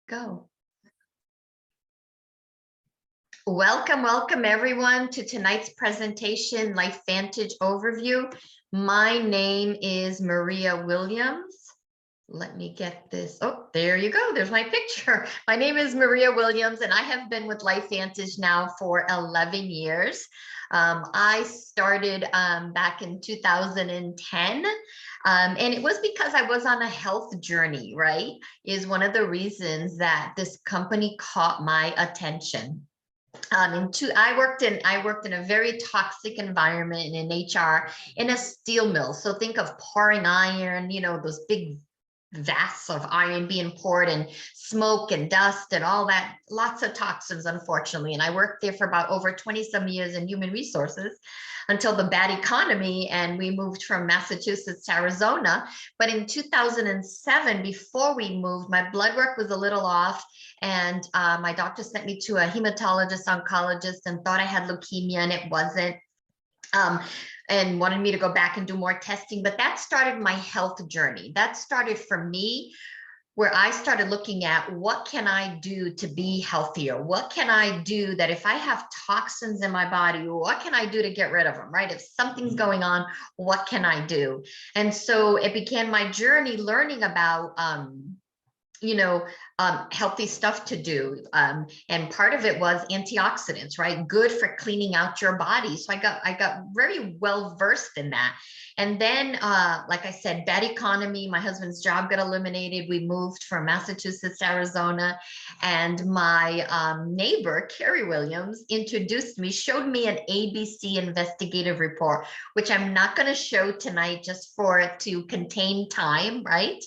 Go. Welcome everyone to tonight's presentation, Lifevantage overview. My name is Maria Williams. Let me get this. Oh, there you go. There's my picture. My name is Maria Williams, and I have been with Lifevantage now for 11 years. I started back in 2010. And it was because I was on a health journey, right? Is one of the reasons that this company caught my attention. I worked in a very toxic environment in HR in a steel mill. So think of pouring iron, those big vats of iron being poured, and smoke and dust and all that, lots of toxins, unfortunately. And I worked there for about over 20 some years in human resources until the bad economy, and we moved from Massachusetts to Arizona. But in 2007, before we moved, my blood work was a little off, and my doctor sent me to a hematologist oncologist and thought I had leukemia, and it wasn't. And wanted me to go back and do more testing. But that started my health journey. That started for me, where I started looking at what can I do to be healthier? What can I do that if I have toxins in my body, what can I do to get rid of them, right? If something's going on, what can I do? And so it began my journey learning about healthy stuff to do. And part of it was antioxidants, right? Good for cleaning out your body. So I got very well versed in that. And then, like I said, bad economy, my husband's job got eliminated. We moved from Massachusetts to Arizona, and my neighbor, Carrie Williams, showed me an ABC investigative report, which I'm not going to show tonight just for it to contain time, right?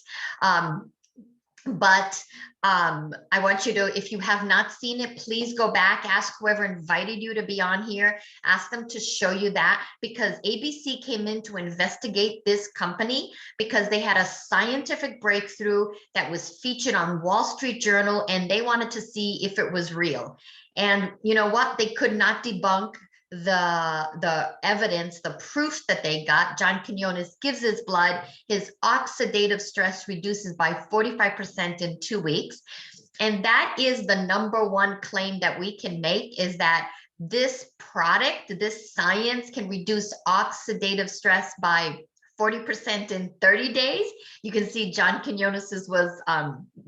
But I want you to, if you have not seen it, please go back, ask whoever invited you to be on here, ask them to show you that, because ABC came in to investigate this company because they had a scientific breakthrough that was featured on Wall Street Journal, and they wanted to see if it was real. And you know what? They could not debunk the evidence, the proof that they got. John Quinones gives his blood, his oxidative stress reduces by 45% in 2 weeks. And that is the number one claim that we can make, is that this product, this science can reduce oxidative stress by 40% in 30 days. You can see John Quinones's was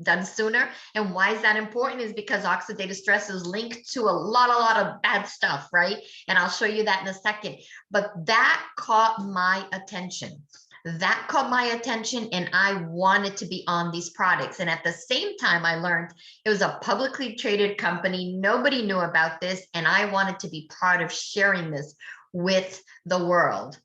done sooner. And why is that important? Is because oxidative stress is linked to a lot of bad stuff, right? And I'll show you that in a second. But that caught my attention. That caught my attention, and I wanted to be on these products. And at the same time, I learned it was a publicly traded company. Nobody knew about this, and I wanted to be part of sharing this with the world.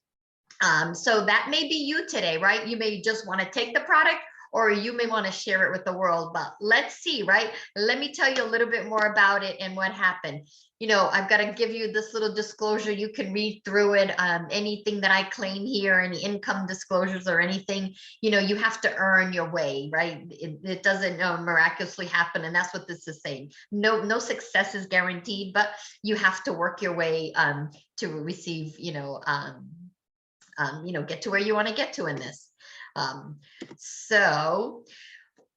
So that may be you today, right? You may just want to take the product, or you may want to share it with the world. But let's see, right? Let me tell you a little bit more about it and what happened. I've got to give you this little disclosure. You can read through it. Anything that I claim here, any income disclosures or anything, you have to earn your way, right? It doesn't miraculously happen. And that's what this is saying. No success is guaranteed, but you have to work your way to receive, get to where you want to get to in this. So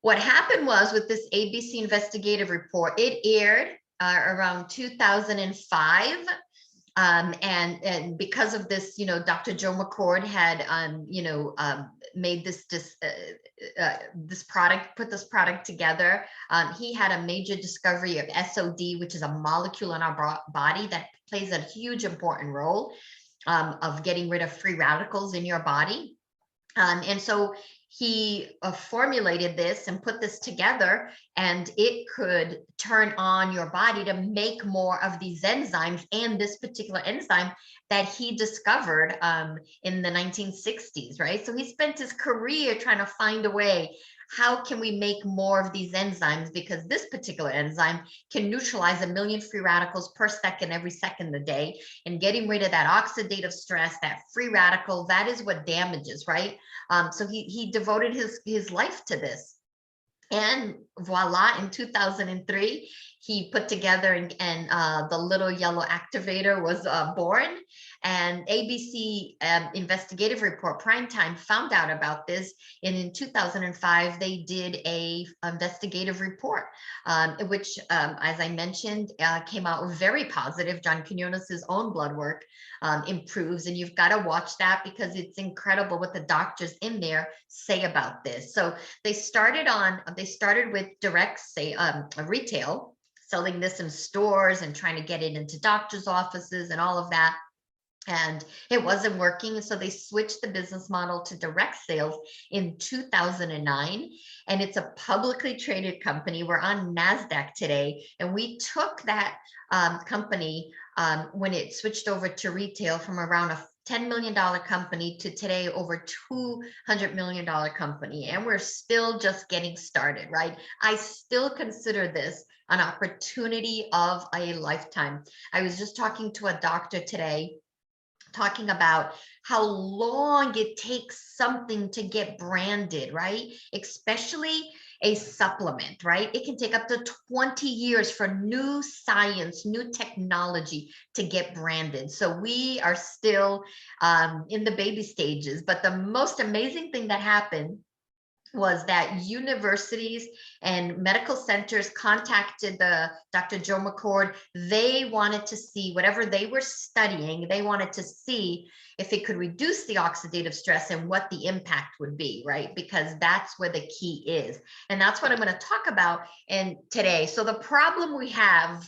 what happened was, with this ABC investigative report, it aired around 2005. And because of this, Dr. Joe McCord had, made this product, put this product together. He had a major discovery of SOD, which is a molecule in our body that plays a huge important role of getting rid of free radicals in your body. And so he formulated this and put this together, and it could turn on your body to make more of these enzymes, and this particular enzyme that he discovered in the 1960s, right? So he spent his career trying to find a way, how can we make more of these enzymes? Because this particular enzyme can neutralize 1 million free radicals per second, every second a day, and getting rid of that oxidative stress, that free radical, that is what damages, right? So he devoted his life to this. And voila, in 2003, he put together and the little yellow activator was born. And ABC investigative report Primetime found out about this. And in 2005, they did a investigative report, which, as I mentioned, came out very positive. John Quinonas's own blood work improves, and you've got to watch that because it's incredible what the doctors in there say about this. So they started with direct retail, selling this in stores and trying to get it into doctors' offices and all of that. And it wasn't working. So they switched the business model to direct sales in 2009. And it's a publicly traded company. We're on NASDAQ today. And we took that company when it switched over to retail from around a $10 million company to today over $200 million company. And we're still just getting started, right? I still consider this an opportunity of a lifetime. I was just talking to a doctor today, talking about how long it takes something to get branded, right? Especially a supplement, right? It can take up to 20 years for new science, new technology to get branded. So we are still in the baby stages. But the most amazing thing that happened was that universities and medical centers contacted Dr. Joe McCord. They wanted to see whatever they were studying. They wanted to see if it could reduce the oxidative stress and what the impact would be, right? Because that's where the key is. And that's what I'm going to talk about today. So the problem we have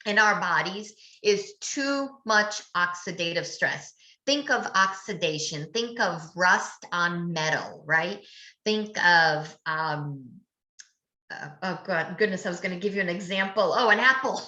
in our bodies is too much oxidative stress. Think of oxidation, think of rust on metal, right? Think of, oh God, goodness, I was going to give you an example. Oh, an apple.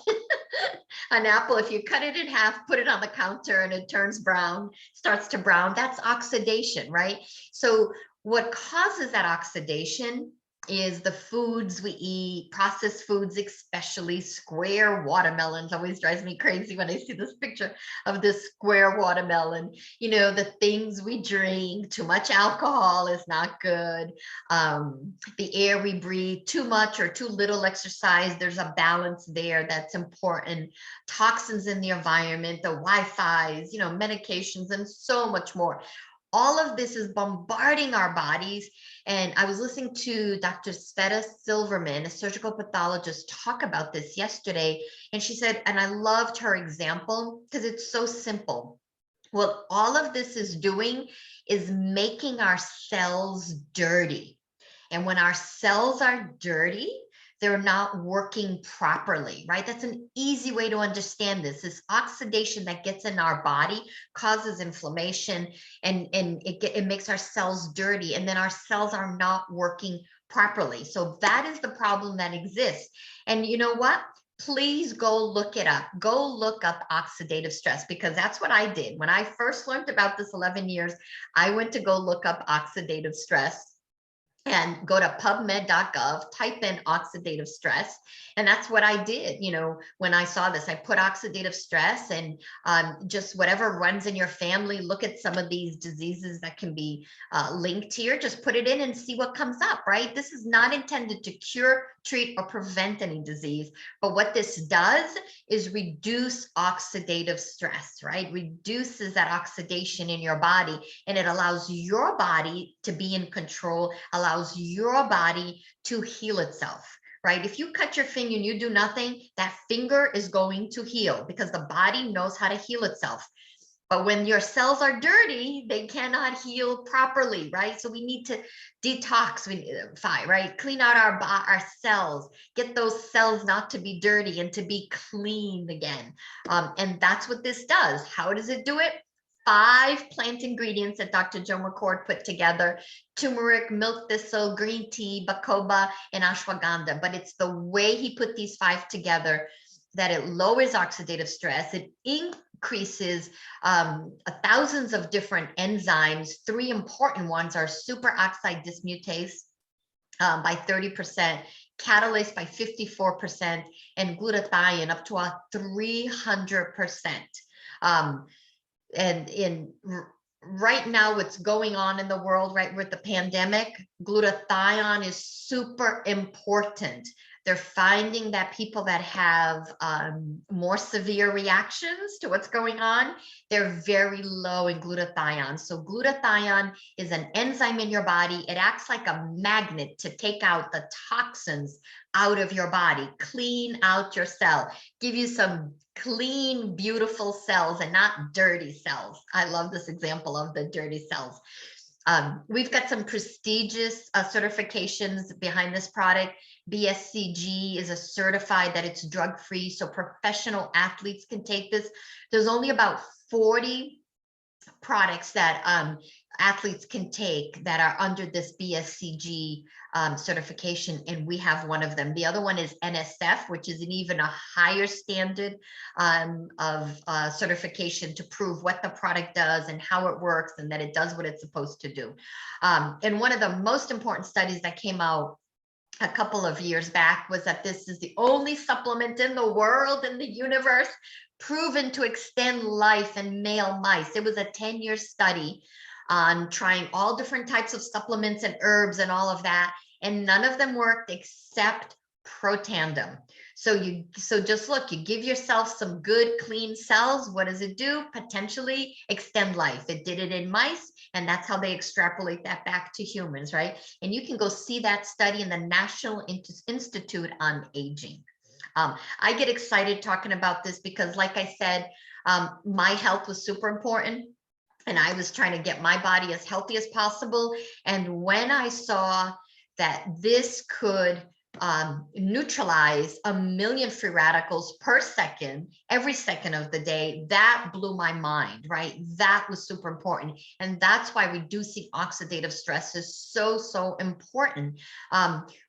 An apple, if you cut it in half, put it on the counter and it turns brown, starts to brown, that's oxidation, right? So what causes that oxidation is the foods we eat, processed foods, especially square watermelons. Always drives me crazy when I see this picture of this square watermelon. You know, the things we drink, too much alcohol is not good. The air we breathe, too much or too little exercise, there's a balance there that's important. Toxins in the environment, the Wi-Fi's, you know, medications, and so much more. All of this is bombarding our bodies. And I was listening to Dr. Sveta Silverman, a surgical pathologist, talk about this yesterday. And she said, and I loved her example because it's so simple. What all of this is doing is making our cells dirty. And when our cells are dirty, they're not working properly, right? That's an easy way to understand this. This oxidation that gets in our body causes inflammation and it makes our cells dirty, and then our cells are not working properly. So that is the problem that exists. And you know what? Please go look it up. Go look up oxidative stress, because that's what I did. When I first learned about this 11 years, I went to go look up oxidative stress and go to pubmed.gov, type in oxidative stress. And that's what I did. You know, when I saw this, I put oxidative stress and just whatever runs in your family, look at some of these diseases that can be linked here, just put it in and see what comes up, right? This is not intended to cure, treat, or prevent any disease. But what this does is reduce oxidative stress, right? Reduces that oxidation in your body, and it allows your body to be in control, allows your body to heal itself, right? If you cut your finger and you do nothing, that finger is going to heal because the body knows how to heal itself. But when your cells are dirty, they cannot heal properly, right? So we need to detoxify, right? Clean out our cells, get those cells not to be dirty and to be clean again. And that's what this does. How does it do it? 5 plant ingredients that Dr. Joe McCord put together: turmeric, milk thistle, green tea, bacoba, and ashwagandha. But it's the way he put these 5 together that it lowers oxidative stress. It increases thousands of different enzymes. 3 important ones are superoxide dismutase by 30%, catalase by 54%, and glutathione up to a 300%. And in right now, what's going on in the world, right, with the pandemic, glutathione is super important. They're finding that people that have more severe reactions to what's going on, they're very low in glutathione. So glutathione is an enzyme in your body. It acts like a magnet to take out the toxins out of your body, clean out your cell, give you some clean, beautiful cells and not dirty cells. I love this example of the dirty cells. We've got some prestigious certifications behind this product. BSCG is a certified that it's drug-free, so professional athletes can take this. There's only about 40 products that athletes can take that are under this BSCG certification, and we have one of them. The other one is NSF, which is an even a higher standard of certification to prove what the product does and how it works and that it does what it's supposed to do. And one of the most important studies that came out a couple of years back was that this is the only supplement in the world, in the universe, proven to extend life in male mice. It was a 10-year study on trying all different types of supplements and herbs and all of that, and none of them worked except Protandim. So just look, you give yourself some good clean cells. What does it do? Potentially extend life. It did it in mice, and that's how they extrapolate that back to humans, right? And you can go see that study in the National Institute on Aging. I get excited talking about this because, like I said, my health was super important, and I was trying to get my body as healthy as possible. And when I saw that this could neutralize 1 million free radicals per second, every second of the day, that blew my mind, right? That was super important. And that's why reducing oxidative stress is so important.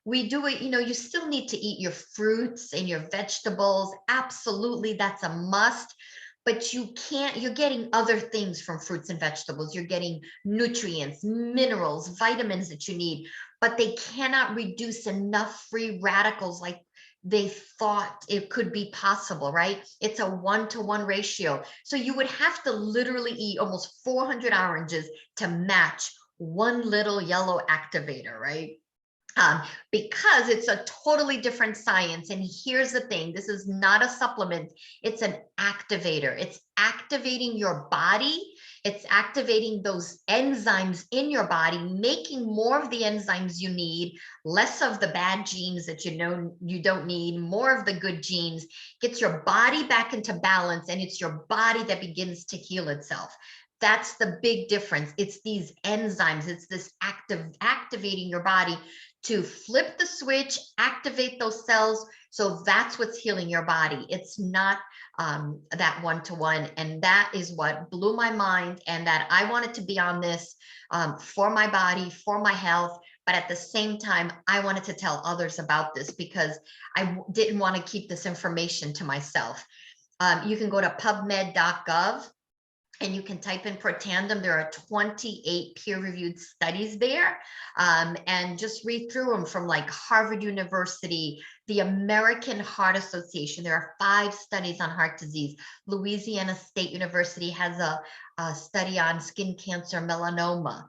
We do it, you still need to eat your fruits and your vegetables. Absolutely, that's a must. But you're getting other things from fruits and vegetables. You're getting nutrients, minerals, vitamins that you need, but they cannot reduce enough free radicals like they thought it could be possible, right? It's a 1-to-1 ratio. So you would have to literally eat almost 400 oranges to match one little yellow activator, right? Because it's a totally different science. And here's the thing, this is not a supplement, it's an activator. It's activating your body. It's activating those enzymes in your body, making more of the enzymes you need, less of the bad genes that you know you don't need, more of the good genes, gets your body back into balance, and it's your body that begins to heal itself. That's the big difference. It's these enzymes, it's this activating your body to flip the switch, activate those cells. So that's what's healing your body. It's not that 1-to-1. And that is what blew my mind, and that I wanted to be on this for my body, for my health. But at the same time, I wanted to tell others about this because I didn't want to keep this information to myself. You can go to pubmed.gov and you can type in Protandim. There are 28 peer-reviewed studies there, and just read through them from like Harvard University, the American Heart Association. There are 5 studies on heart disease. Louisiana State University has a study on skin cancer, melanoma,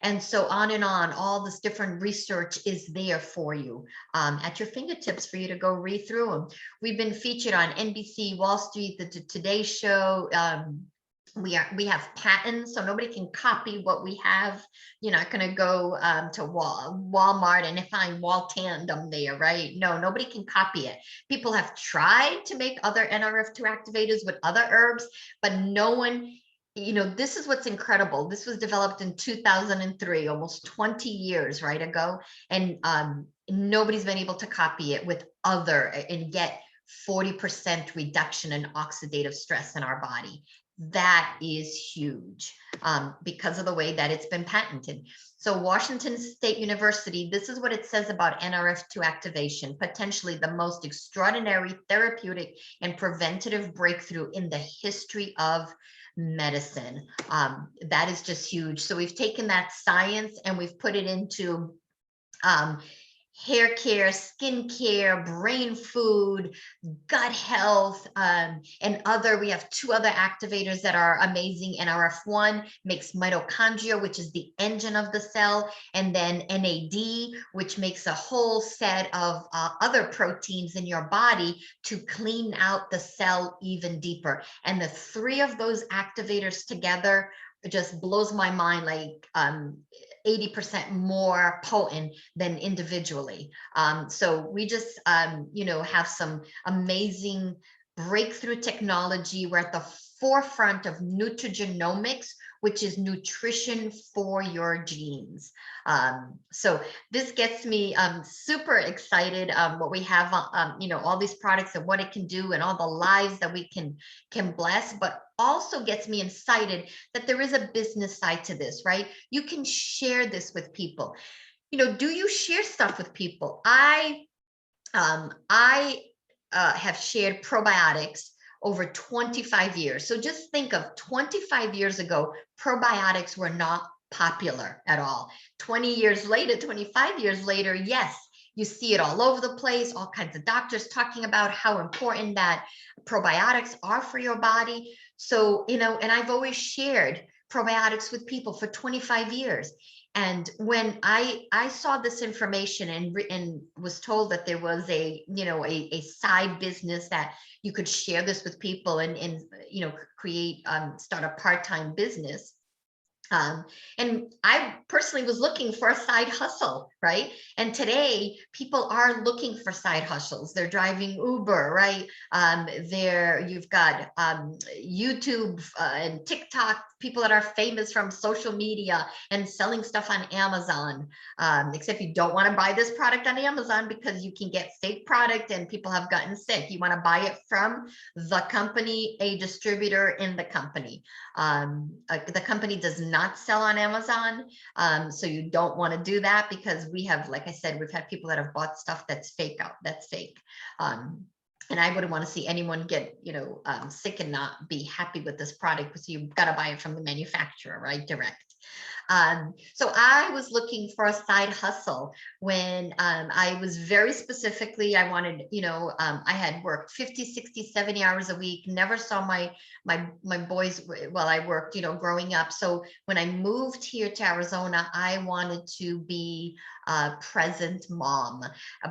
and so on and on. All this different research is there for you at your fingertips for you to go read through them. We've been featured on NBC, Wall Street, the Today Show. We have patents, so nobody can copy what we have. You're not going to go to Walmart and find Waltandem there, right? No, nobody can copy it. People have tried to make other NRF2 activators with other herbs, but no one, this is what's incredible. This was developed in 2003, almost 20 years right ago, and nobody's been able to copy it with other and get 40% reduction in oxidative stress in our body. That is huge because of the way that it's been patented. So Washington State University, this is what it says about NRF2 activation: potentially the most extraordinary therapeutic and preventative breakthrough in the history of medicine. That is just huge. So we've taken that science and we've put it into hair care, skin care, brain food, gut health, and other. We have two other activators that are amazing. NRF1 makes mitochondria, which is the engine of the cell, and then NAD, which makes a whole set of other proteins in your body to clean out the cell even deeper. And the three of those activators together, it just blows my mind, like 80% more potent than individually. So we just, have some amazing breakthrough technology. We're at the forefront of nutrigenomics, which is nutrition for your genes. So this gets me super excited, what we have, all these products and what it can do and all the lives that we can bless, but also gets me excited that there is a business side to this, right? You can share this with people. Do you share stuff with people? I have shared probiotics over 25 years. So just think of 25 years ago, probiotics were not popular at all. 20 years later, 25 years later, yes, you see it all over the place, all kinds of doctors talking about how important that probiotics are for your body. So, and I've always shared probiotics with people for 25 years. And when I saw this information and was told that there was a side business that you could share this with people and create start a part-time business. And I personally was looking for a side hustle, right? And today people are looking for side hustles. They're driving Uber, right? You've got YouTube and TikTok, people that are famous from social media and selling stuff on Amazon. Except you don't want to buy this product on Amazon because you can get fake product and people have gotten sick. You want to buy it from the company, a distributor in the company. The company does not sell on Amazon. So you don't want to do that because we have, like I said, we've had people that have bought stuff that's fake that's fake. And I wouldn't want to see anyone get, sick and not be happy with this product, because you've got to buy it from the manufacturer, right? Direct. So I was looking for a side hustle when I was very specifically, I wanted, I had worked 50, 60, 70 hours a week, never saw my boys while I worked, growing up. So when I moved here to Arizona, I wanted to be a present mom,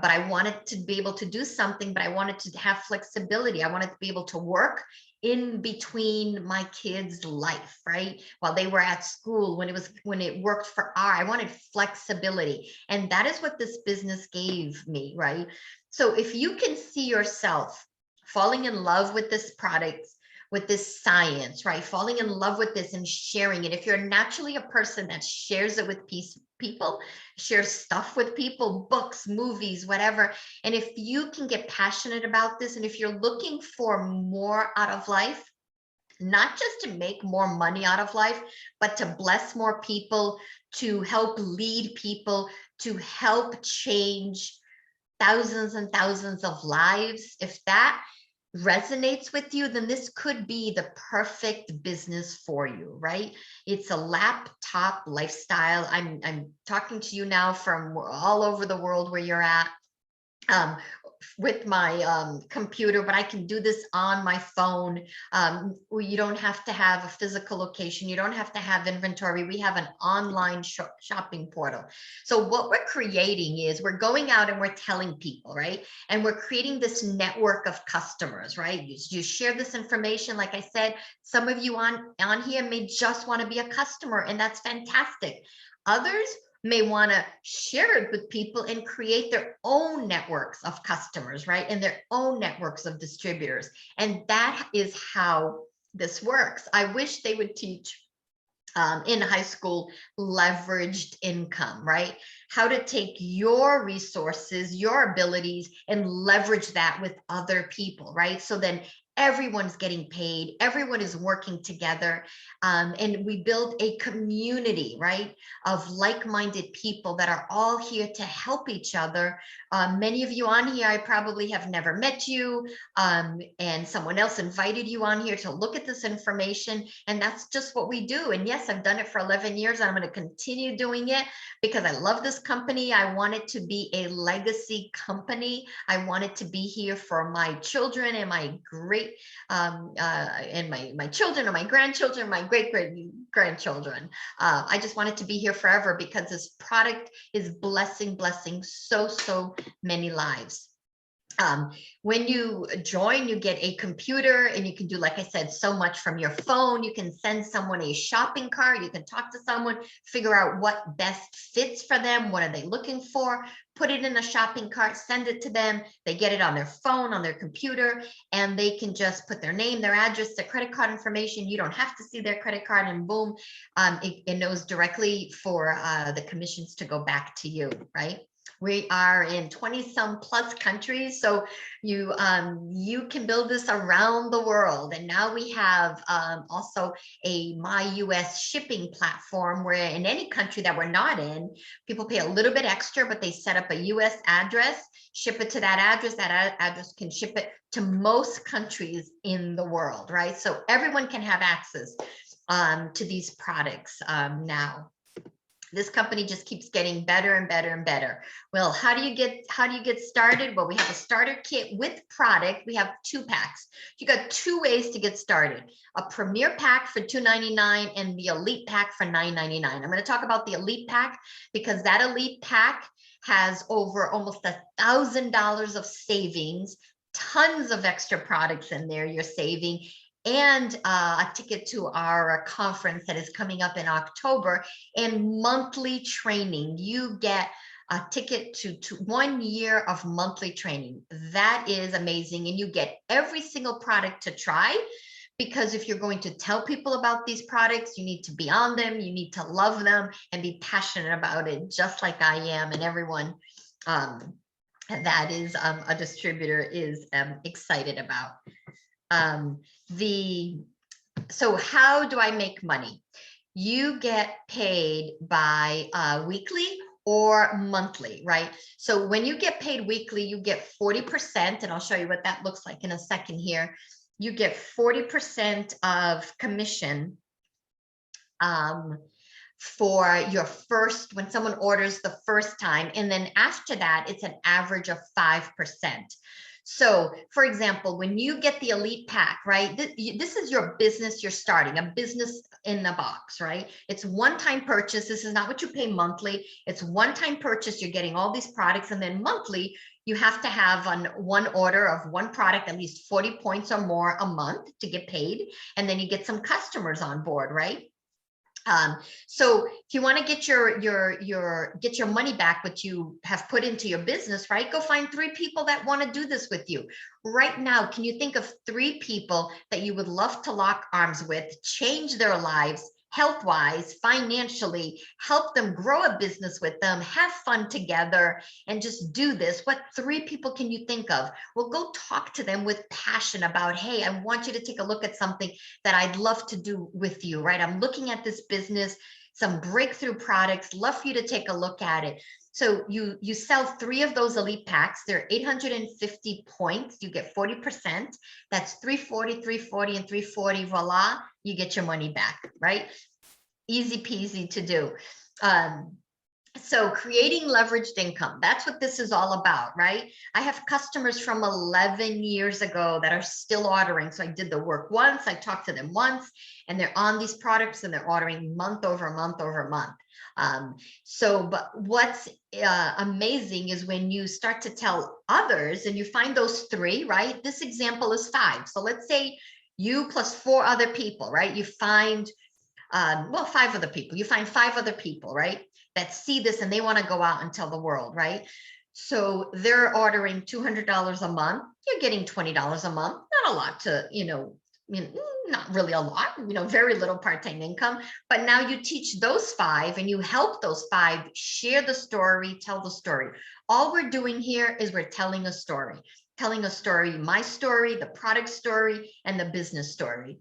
but I wanted to be able to do something, but I wanted to have flexibility. I wanted to be able to work in between my kids' life, right? While they were at school, when it worked for I wanted flexibility. And that is what this business gave me, right? So if you can see yourself falling in love with this product, with this science, right? Falling in love with this and sharing it. If you're naturally a person that shares it with people, shares stuff with people, books, movies, whatever. And if you can get passionate about this, and if you're looking for more out of life, not just to make more money out of life, but to bless more people, to help lead people, to help change thousands and thousands of lives, if that resonates with you, then this could be the perfect business for you, right? It's a laptop lifestyle. I'm talking to you now from all over the world where you're at. With my computer, but I can do this on my phone. You don't have to have a physical location. You don't have to have inventory. We have an online shopping portal. So what we're creating is we're going out and we're telling people, right? And we're creating this network of customers, right? You share this information. Like I said, some of you on here may just want to be a customer, and that's fantastic. Others may want to share it with people and create their own networks of customers, right? And their own networks of distributors. And that is how this works. I wish they would teach in high school leveraged income, right? How to take your resources, your abilities, and leverage that with other people, right? So then Everyone's getting paid. Everyone is working together. And we build a community, right, of like-minded people that are all here to help each other. Many of you on here, I probably have never met you, and someone else invited you on here to look at this information. And that's just what we do. And yes, I've done it for 11 years. And I'm going to continue doing it because I love this company. I want it to be a legacy company. I want it to be here for my children and my great and my children and my grandchildren, my great grandchildren. I just want it to be here forever because this product is blessing so many lives. When you join, you get a computer and you can do, like I said, so much from your phone. You can send someone a shopping cart. You can talk to someone, figure out what best fits for them. What are they looking for? Put it in a shopping cart, send it to them. They get it on their phone, on their computer, and they can just put their name, their address, their credit card information. You don't have to see their credit card, and boom, it knows directly for the commissions to go back to you, right? We are in 20 some plus countries, so you can build this around the world. And now we have also a My US shipping platform where in any country that we're not in, people pay a little bit extra, but they set up a US address, ship it to that address. That address can ship it to most countries in the world, right? So everyone can have access to these products now. This company just keeps getting better and better and better. Well, how do you get started? Well, we have a starter kit with product. We have 2 packs. You got 2 ways to get started: a premier pack for $2.99 and the elite pack for $9.99. I'm going to talk about the elite pack because that elite pack has over almost $1,000 of savings, tons of extra products in there you're saving, and a ticket to our conference that is coming up in October, and monthly training. You get a ticket to 1 year of monthly training. That is amazing. And you get every single product to try, because if you're going to tell people about these products, you need to be on them, you need to love them and be passionate about it, just like I am, and everyone that is a distributor is excited about. So how do I make money? You get paid by weekly or monthly, right? So when you get paid weekly, you get 40%, and I'll show you what that looks like in a second here. You get 40% of commission for your first, when someone orders the first time, and then after that, it's an average of 5%. So for example, when you get the elite pack, right, this is your business. You're starting a business in a box, right? It's one-time purchase. This is not what you pay monthly. It's one-time purchase. You're getting all these products, and then monthly, you have to have on one order of one product, at least 40 points or more a month to get paid. And then you get some customers on board, right? So if you want to get your money back, what you have put into your business, right? Go find 3 people that want to do this with you right now. Can you think of 3 people that you would love to lock arms with, change their lives, health-wise, financially, help them grow a business with them, have fun together, and just do this? What 3 people can you think of? Well, go talk to them with passion about, hey, I want you to take a look at something that I'd love to do with you, right? I'm looking at this business, some breakthrough products, love for you to take a look at it. So you sell 3 of those elite packs. They're 850 points. You get 40%. That's 340, 340, and 340. Voila, you get your money back, right? Easy peasy to do. So creating leveraged income, that's what this is all about, right? I have customers from 11 years ago that are still ordering. So I did the work once, I talked to them once, and they're on these products and they're ordering month over month over month. But what's amazing is when you start to tell others and you find those 3, right? This example is 5. So let's say you plus 4 other people, right? You find, 5 other people, you find 5 other people, right? That see this and they want to go out and tell the world, right? So they're ordering $200 a month. You're getting $20 a month. Not a lot to, not really a lot, very little part-time income. But now you teach those 5 and you help those 5 share the story, tell the story. All we're doing here is we're telling a story. telling a story, my story, the product story, and the business story.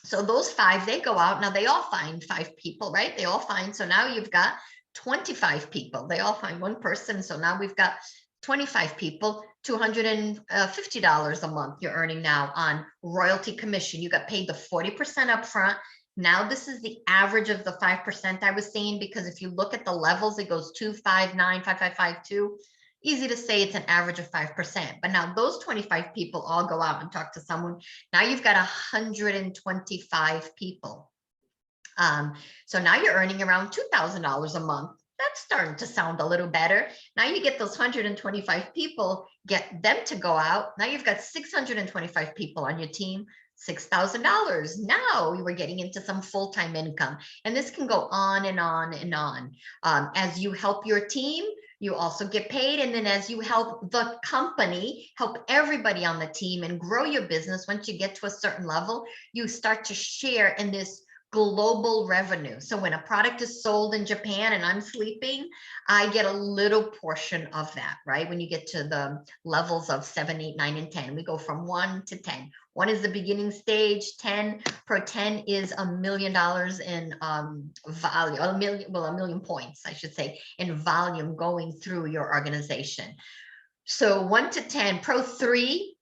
So those 5, they go out. Now they all find 5 people, right? They all find. So now you've got 25 people. They all find one person. So now we've got 25 people, $250 a month you're earning now on royalty commission. You got paid the 40% upfront. Now this is the average of the 5% I was saying, because if you look at the levels, it goes 2, 5, 9, 5, 5, 5, 2. Easy to say it's an average of 5%, but now those 25 people all go out and talk to someone. Now you've got 125 people. So now you're earning around $2,000 a month. That's starting to sound a little better. Now you get those 125 people, get them to go out. Now you've got 625 people on your team, $6,000. Now you were getting into some full-time income. And this can go on and on and on. As you help your team, you also get paid. And then as you help the company, help everybody on the team and grow your business, once you get to a certain level, you start to share in this global revenue. So when a product is sold in Japan and I'm sleeping, I get a little portion of that, right? When you get to the levels of 7, 8, 9, and 10, we go from 1 to 10. 1 is the beginning stage. 10 per 10 is $1 million in value, a million points, I should say, in volume going through your organization. So 1 to 10. Pro 3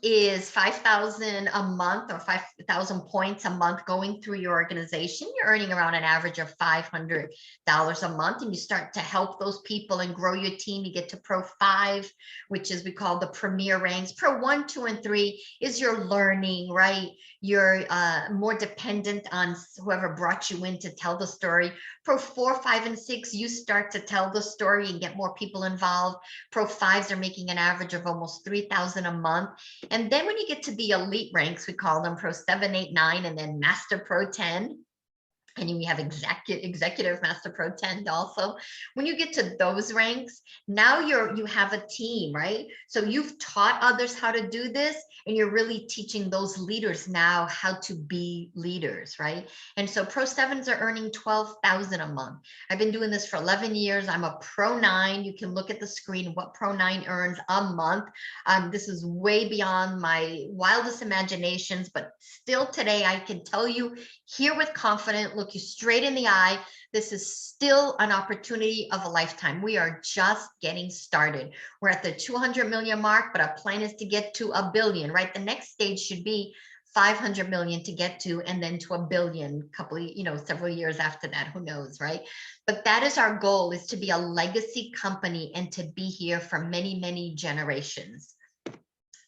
is 5,000 a month, or 5,000 points a month going through your organization. You're earning around an average of $500 a month, and you start to help those people and grow your team. You get to Pro 5, which is, we call the premier ranks. Pro 1, 2, and 3 is your learning, right? You're more dependent on whoever brought you in to tell the story. Pro 4, 5, and 6, you start to tell the story and get more people involved. Pro 5s are making an average of almost 3,000 a month. And then when you get to the elite ranks, we call them Pro 7, 8, 9, and then Master Pro 10. And we have executive Master Pro 10 also. When you get to those ranks, now you have a team, right? So you've taught others how to do this, and you're really teaching those leaders now how to be leaders, right? And so Pro 7s are earning 12,000 a month. I've been doing this for 11 years. I'm a Pro 9. You can look at the screen what Pro 9 earns a month. This is way beyond my wildest imaginations, but still today I can tell you here with confidence, look you straight in the eye, this is still an opportunity of a lifetime. We are just getting started. We're at the 200 million mark, but our plan is to get to $1 billion, right? The next stage should be 500 million to get to, and then to $1 billion, several years after that, who knows, right? But that is our goal, is to be a legacy company and to be here for many, many generations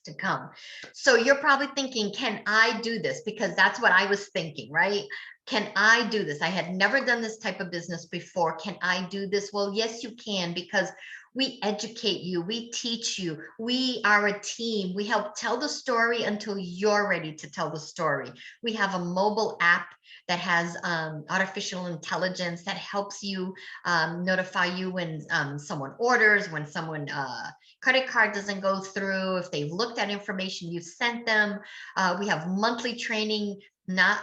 to come. So you're probably thinking, can I do this? Because that's what I was thinking, right? Can I do this? I had never done this type of business before. Can I do this? Well, yes, you can, because we educate you, we teach you, we are a team. We help tell the story until you're ready to tell the story. We have a mobile app that has artificial intelligence that helps you notify you when someone orders, when someone credit card doesn't go through, if they've looked at information you sent them. We have monthly training, not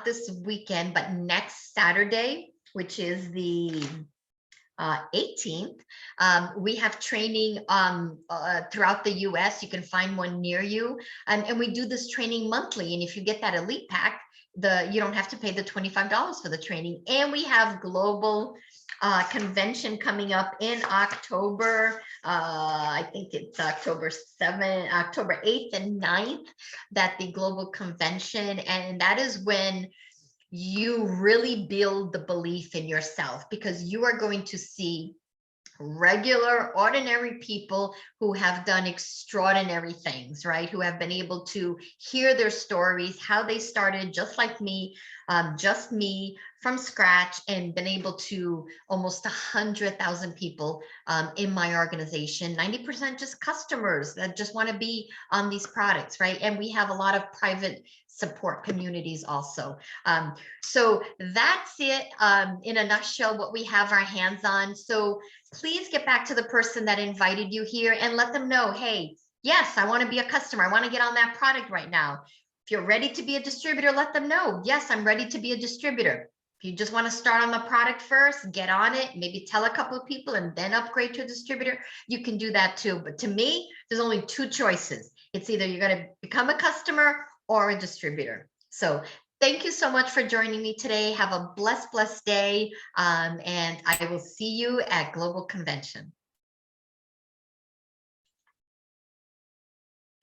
this weekend, but next Saturday, which is the 18th. We have training throughout the US. You can find one near you. And we do this training monthly. And if you get that elite pack, you don't have to pay the $25 for the training. And we have global convention coming up in October. I think it's October 8th and 9th, that the global convention. And that is when you really build the belief in yourself, because you are going to see regular, ordinary people who have done extraordinary things, right? Who have been able to hear their stories, how they started just like me, just me from scratch, and been able to almost 100,000 people in my organization, 90% just customers that just want to be on these products, right? And we have a lot of private support communities also. So that's it in a nutshell, what we have our hands on. So please get back to the person that invited you here and let them know, hey, yes, I want to be a customer. I want to get on that product right now. If you're ready to be a distributor, let them know, yes, I'm ready to be a distributor. If you just want to start on the product first, get on it, maybe tell a couple of people and then upgrade to a distributor, you can do that too. But to me, there's only two choices. It's either you're going to become a customer or a distributor. So thank you so much for joining me today. Have a blessed day. And I will see you at Global Convention.